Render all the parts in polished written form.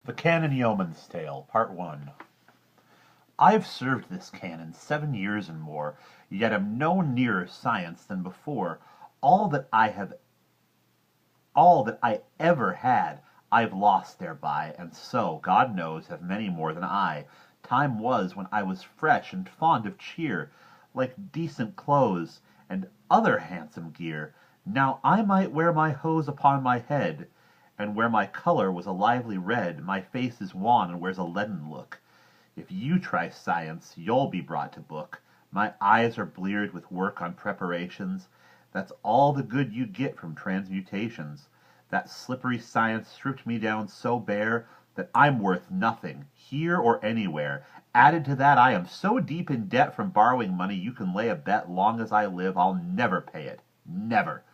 The Canon Yeoman's Tale, Part 1. I've served this canon 7 years and more, yet am no nearer science than before. All that I have, all that I ever had, I've lost thereby, and so, God knows, have many more than I. Time was when I was fresh and fond of cheer, like decent clothes and other handsome gear. Now I might wear my hose upon my head, and where my colour was a lively red, my face is wan and wears a leaden look. If you try science, you'll be brought to book. My eyes are bleared with work on preparations. That's all the good you get from transmutations. That slippery science stripped me down so bare that I'm worth nothing, here or anywhere. Added to that, I am so deep in debt from borrowing money you can lay a bet long as I live I'll never pay it. Never.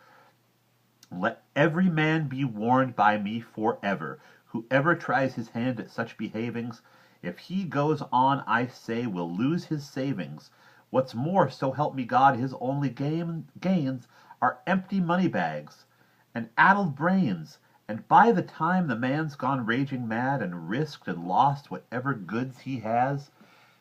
Let every man be warned by me forever. Whoever tries his hand at such behavings, if he goes on, I say, will lose his savings. What's more, so help me God, his only gains are empty money bags and addled brains, and by the time the man's gone raging mad and risked and lost whatever goods he has,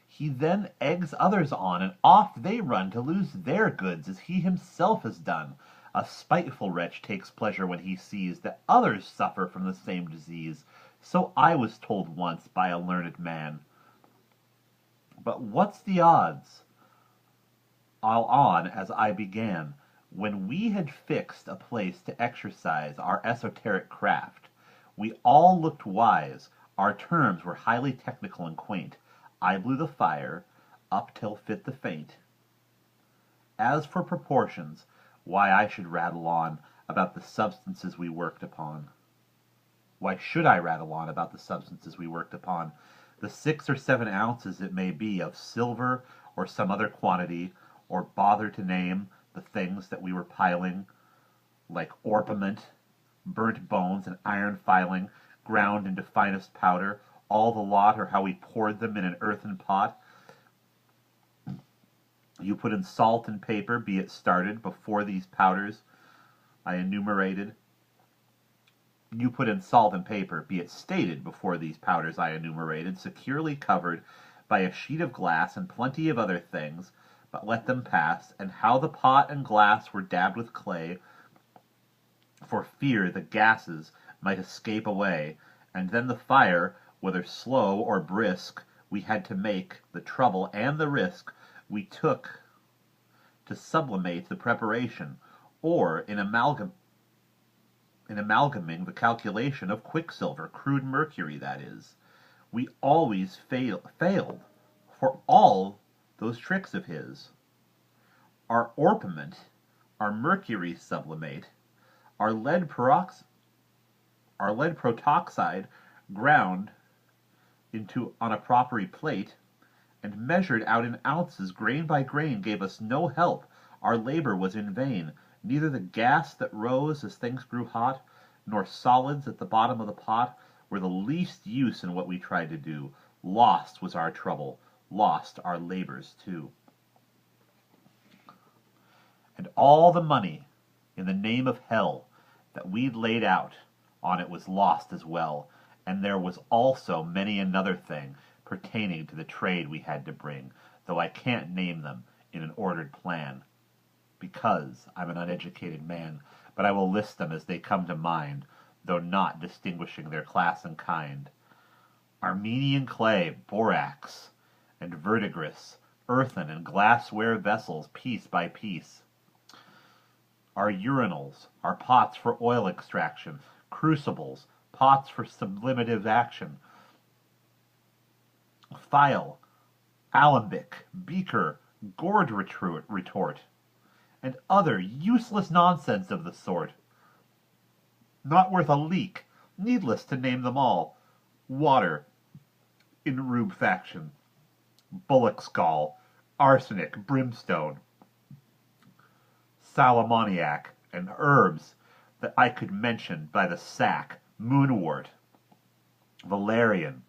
he then eggs others on, and off they run to lose their goods as he himself has done. A spiteful wretch takes pleasure when he sees that others suffer from the same disease. So I was told once by a learned man. But what's the odds? I'll on as I began. When we had fixed a place to exercise our esoteric craft, we all looked wise. Our terms were highly technical and quaint. I blew the fire, up till fit the faint. As for proportions, why I should rattle on about the substances we worked upon. Why should I rattle on about the substances we worked upon? The 6 or 7 ounces, it may be, of silver or some other quantity, or bother to name the things that we were piling, like orpiment, burnt bones, and iron filing, ground into finest powder, all the lot, or how we poured them in an earthen pot. You put in salt and paper, be it started before these powders I enumerated. You put in salt and paper, be it stated before these powders I enumerated, securely covered by a sheet of glass and plenty of other things, but let them pass, and how the pot and glass were dabbed with clay, for fear the gases might escape away, and then the fire, whether slow or brisk, we had to make, the trouble and the risk we took to sublimate the preparation, or in amalgaming the calculation of quicksilver, crude mercury, that is. We always failed for all those tricks of his. Our orpiment, our mercury sublimate, our lead protoxide ground into on a proper plate, and measured out in ounces, grain by grain, gave us no help. Our labor was in vain. Neither the gas that rose as things grew hot, nor solids at the bottom of the pot, were the least use in what we tried to do. Lost was our trouble, lost our labors too. And all the money, in the name of hell, that we'd laid out on it was lost as well, and there was also many another thing pertaining to the trade we had to bring, though I can't name them in an ordered plan, because I'm an uneducated man, but I will list them as they come to mind, though not distinguishing their class and kind. Armenian clay, borax, and verdigris, earthen and glassware vessels, piece by piece. Our urinals, our pots for oil extraction, crucibles, pots for sublimative action, phial, alembic, beaker, gourd retort, and other useless nonsense of the sort. Not worth a leak, needless to name them all. Water, in rubefaction, bullock's gall, arsenic, brimstone, sal ammoniac, and herbs that I could mention by the sack, moonwort, valerian,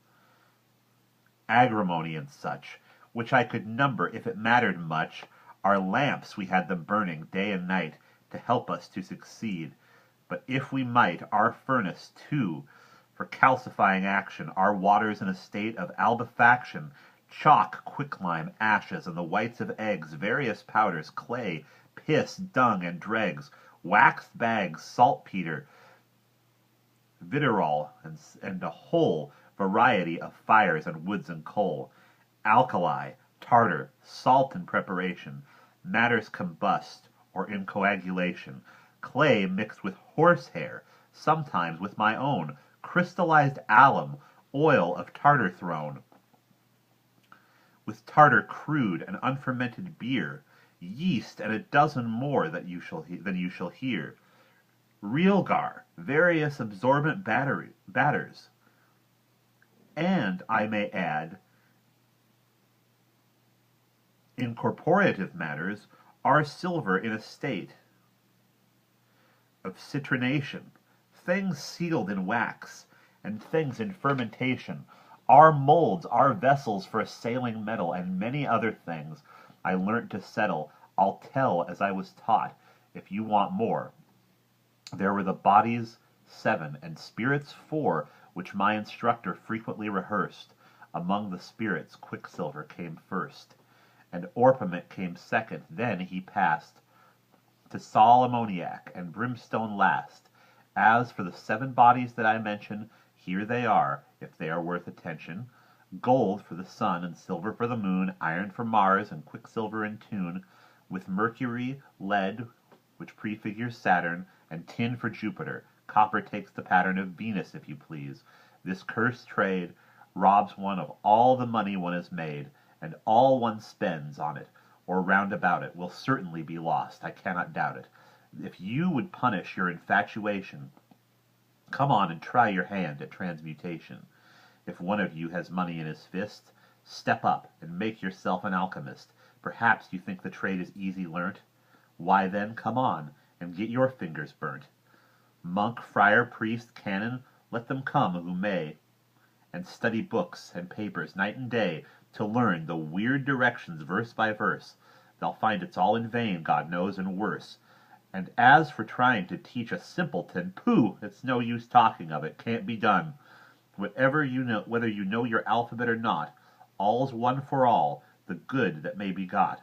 agrimony, and such, which I could number if it mattered much. Our lamps, we had them burning day and night to help us to succeed. But if we might, our furnace too, for calcifying action, our waters in a state of albifaction, chalk, quicklime, ashes, and the whites of eggs, various powders, clay, piss, dung, and dregs, waxed bags, saltpetre, vitriol, and a whole variety of fires and woods and coal, alkali, tartar, salt in preparation, matters combust or in coagulation, clay mixed with horsehair, sometimes with my own, crystallized alum, oil of tartar thrown, with tartar crude and unfermented beer, yeast and a dozen more than you shall hear, realgar, various absorbent batters, and, I may add, in corporative matters, our silver in a state of citrination, things sealed in wax, and things in fermentation, our molds, our vessels for assailing metal, and many other things I learnt to settle. I'll tell as I was taught, if you want more. There were the bodies 7, and spirits 4, which my instructor frequently rehearsed. Among the spirits quicksilver came first, and orpiment came second. Then he passed to sal ammoniac, and brimstone last. As for the 7 bodies that I mention, here they are, if they are worth attention: gold for the sun, and silver for the moon, iron for Mars, and quicksilver in tune, with mercury, lead, which prefigures Saturn, and tin for Jupiter. Copper takes the pattern of Venus, if you please. This cursed trade robs one of all the money one has made, and all one spends on it, or round about it, will certainly be lost, I cannot doubt it. If you would punish your infatuation, come on and try your hand at transmutation. If one of you has money in his fist, step up and make yourself an alchemist. Perhaps you think the trade is easy learnt? Why then, come on, and get your fingers burnt. Monk, friar, priest, canon, let them come who may, and study books and papers night and day, to learn the weird directions verse by verse. They'll find it's all in vain, God knows, and worse. And as for trying to teach a simpleton, pooh, it's no use talking of it, can't be done. Whatever you know, whether you know your alphabet or not, all's one for all, the good that may be got.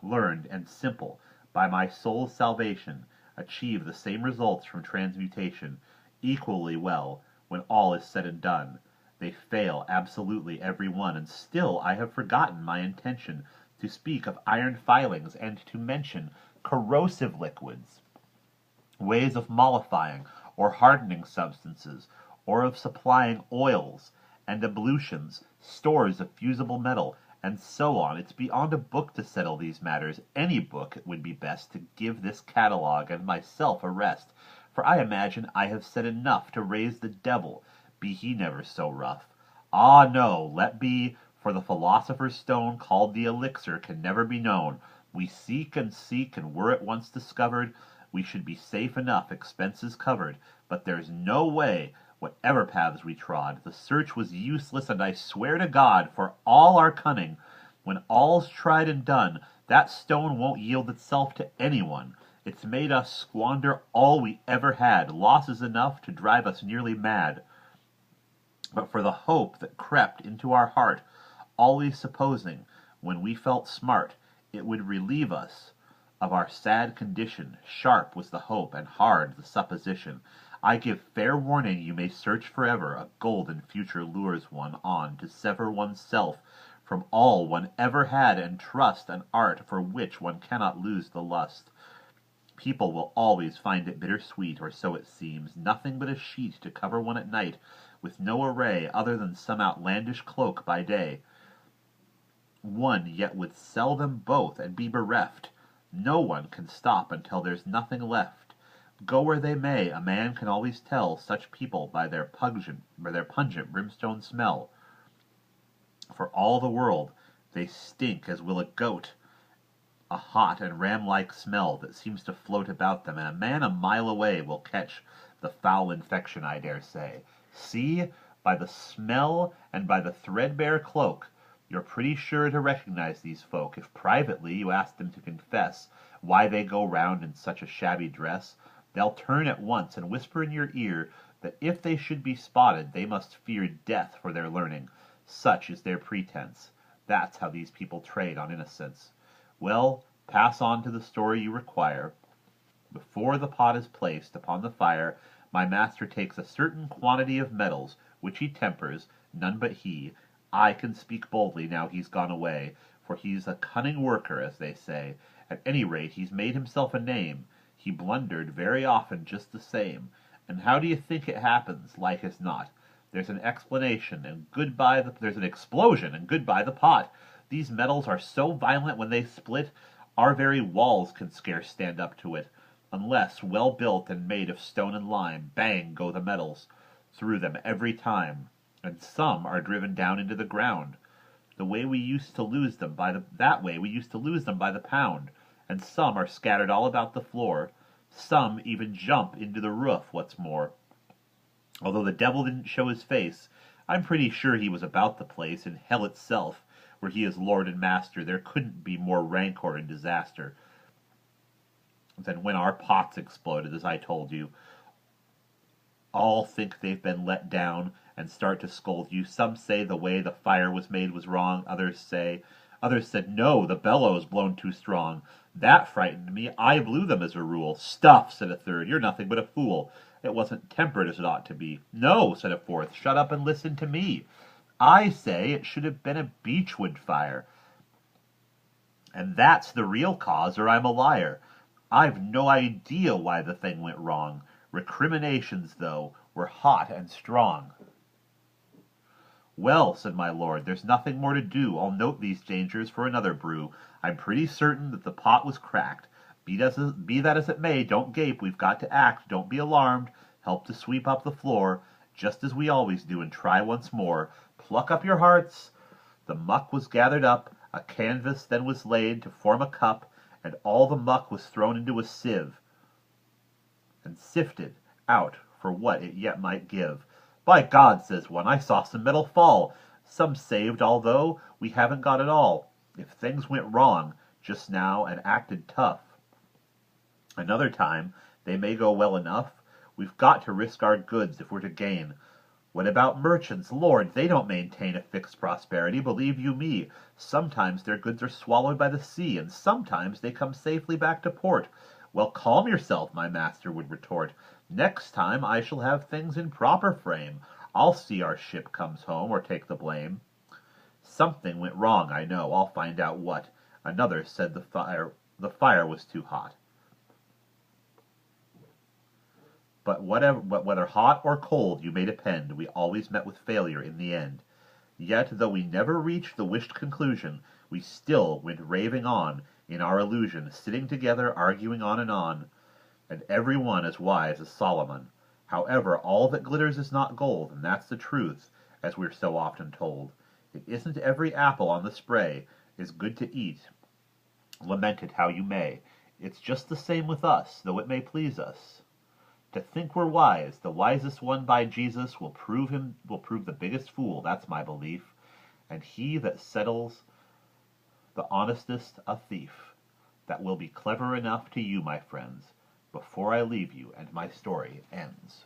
Learned and simple, by my soul's salvation, achieve the same results from transmutation, equally well, when all is said and done. They fail absolutely every one, and still I have forgotten my intention to speak of iron filings, and to mention corrosive liquids, ways of mollifying or hardening substances, or of supplying oils and ablutions, stores of fusible metal, and so on. It's beyond a book to settle these matters. Any book it would be best to give this catalogue, and myself a rest, for I imagine I have said enough to raise the devil, be he never so rough. Ah, no, let be, for the philosopher's stone called the elixir can never be known. We seek, and were it once discovered, we should be safe enough, expenses covered. But there's no way, whatever paths we trod. The search was useless, and I swear to God, for all our cunning, when all's tried and done, that stone won't yield itself to anyone. It's made us squander all we ever had, losses enough to drive us nearly mad. But for the hope that crept into our heart, always supposing, when we felt smart, it would relieve us of our sad condition, sharp was the hope, and hard the supposition. I give fair warning you may search forever, a golden future lures one on to sever oneself from all one ever had, and trust an art for which one cannot lose the lust. People will always find it bittersweet, or so it seems, nothing but a sheet to cover one at night, with no array other than some outlandish cloak by day. One yet would sell them both and be bereft. No one can stop until there's nothing left. Go where they may, a man can always tell such people by their pungent brimstone smell. For all the world, they stink as will a goat, a hot and ram-like smell that seems to float about them, and a man a mile away will catch the foul infection, I dare say. See, by the smell and by the threadbare cloak, you're pretty sure to recognize these folk. If privately you ask them to confess why they go round in such a shabby dress, they'll turn at once and whisper in your ear that if they should be spotted, they must fear death for their learning. Such is their pretense. That's how these people trade on innocence. Well, pass on to the story you require. Before the pot is placed upon the fire, my master takes a certain quantity of metals, which he tempers, none but he. I can speak boldly now he's gone away, for he's a cunning worker, as they say. At any rate, he's made himself a name. He blundered very often just the same. And how do you think it happens? Like as not. There's an explanation, and there's an explosion, and goodbye the pot. These metals are so violent when they split, our very walls can scarce stand up to it. Unless well built and made of stone and lime, bang go the metals through them every time, and some are driven down into the ground. That way we used to lose them by the pound, and some are scattered all about the floor. Some even jump into the roof, what's more. Although the devil didn't show his face, I'm pretty sure he was about the place, in hell itself, where he is lord and master. There couldn't be more rancor and disaster than when our pots exploded, as I told you. All think they've been let down, and start to scold you. Some say the way the fire was made was wrong. Others said, no, the bellows blown too strong. That frightened me. I blew them as a rule. Stuff, said a third. You're nothing but a fool. It wasn't tempered as it ought to be. No, said a fourth. Shut up and listen to me. I say it should have been a beechwood fire. And that's the real cause, or I'm a liar. I've no idea why the thing went wrong. Recriminations, though, were hot and strong. Well, said my lord, there's nothing more to do. I'll note these dangers for another brew. I'm pretty certain that the pot was cracked. Be that as it may, don't gape. We've got to act. Don't be alarmed. Help to sweep up the floor, just as we always do, and try once more. Pluck up your hearts. The muck was gathered up. A canvas then was laid to form a cup, and all the muck was thrown into a sieve, and sifted out for what it yet might give. By God, says one, I saw some metal fall. Some saved, although we haven't got it all. If things went wrong just now and acted tough, another time they may go well enough. We've got to risk our goods if we're to gain. What about merchants? Lord, they don't maintain a fixed prosperity, believe you me. Sometimes their goods are swallowed by the sea, and sometimes they come safely back to port. Well, calm yourself, my master would retort. Next time I shall have things in proper frame. I'll see our ship comes home, or take the blame. Something went wrong, I know. I'll find out what. Another said the fire was too hot. But whether hot or cold, you may depend, we always met with failure in the end. Yet, though we never reached the wished conclusion, we still went raving on in our illusion, sitting together, arguing on, and every one as wise as Solomon. However, all that glitters is not gold, and that's the truth, as we're so often told. It isn't every apple on the spray is good to eat. Lament it how you may. It's just the same with us, though it may please us to think we're wise. The wisest one by Jesus will prove the biggest fool, that's my belief. And he that settles the honestest a thief. That will be clever enough to you, my friends, before I leave you and my story ends.